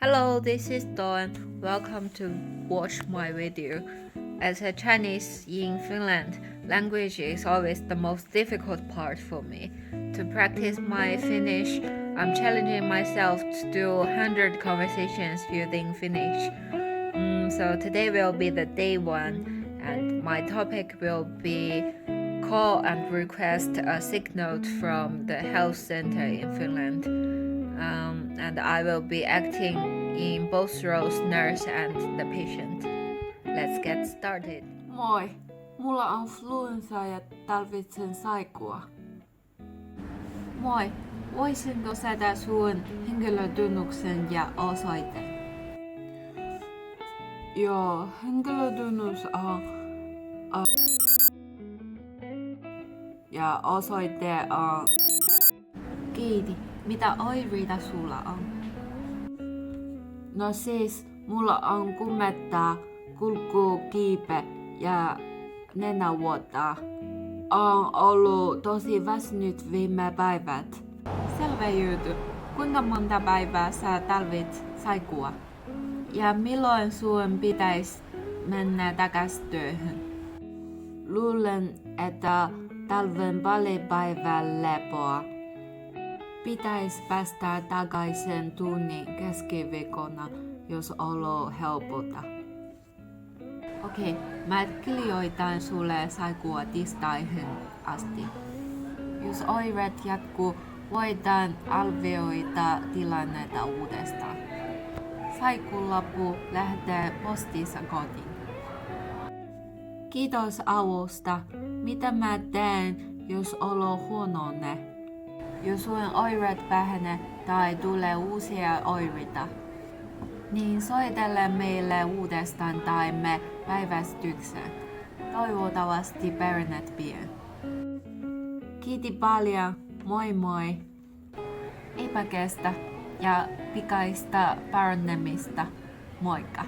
Hello, this is Dawn. Welcome to watch my video. As a Chinese in Finland, language is always the most difficult part for me. To practice my Finnish, I'm challenging myself to do 100 conversations using Finnish. So today will be the day one, and my topic will be call and request a sick note from the health center in Finland. And I will be acting in both roles, nurse and the patient. Let's get started. Moi, mulla on flunssa ja tarvitsen saikua. Moi, voisinko saada sun henkilötunnuksen ja osoite? Joo, henkilötunnus on ja osoite on. Kiiti. Mitä oireita sulla on? No siis, mulla on kumettaa, kulkuu kiipe ja nenävuotaa. On ollut tosi väsynyt viime päivät. Selvä juttu. Kuinka monta päivää sä tarvit saikua? Ja milloin sun pitäisi mennä takas työhön? Luulen, että talven paripäivää lepoa. Pitäis päästä takaisin tunnin keskiviikkona, jos olo helpota. Okei, mä kirjoitan sulle saikua tiistaihin asti. Jos oireet jatkuu, voidaan arvioida tilannetta uudestaan. Saikulappu lähtee postissa kotiin. Kiitos avusta. Mitä mä teen, jos olo huononee? Jos sun oireet vähenee tai tulee uusia oireita, niin soitele meille uudestaan tai me päivästykseen. Toivottavasti paranet pian. Kiitos paljon. Moi moi. Eipä kestä ja pikaista paranemista. Moikka!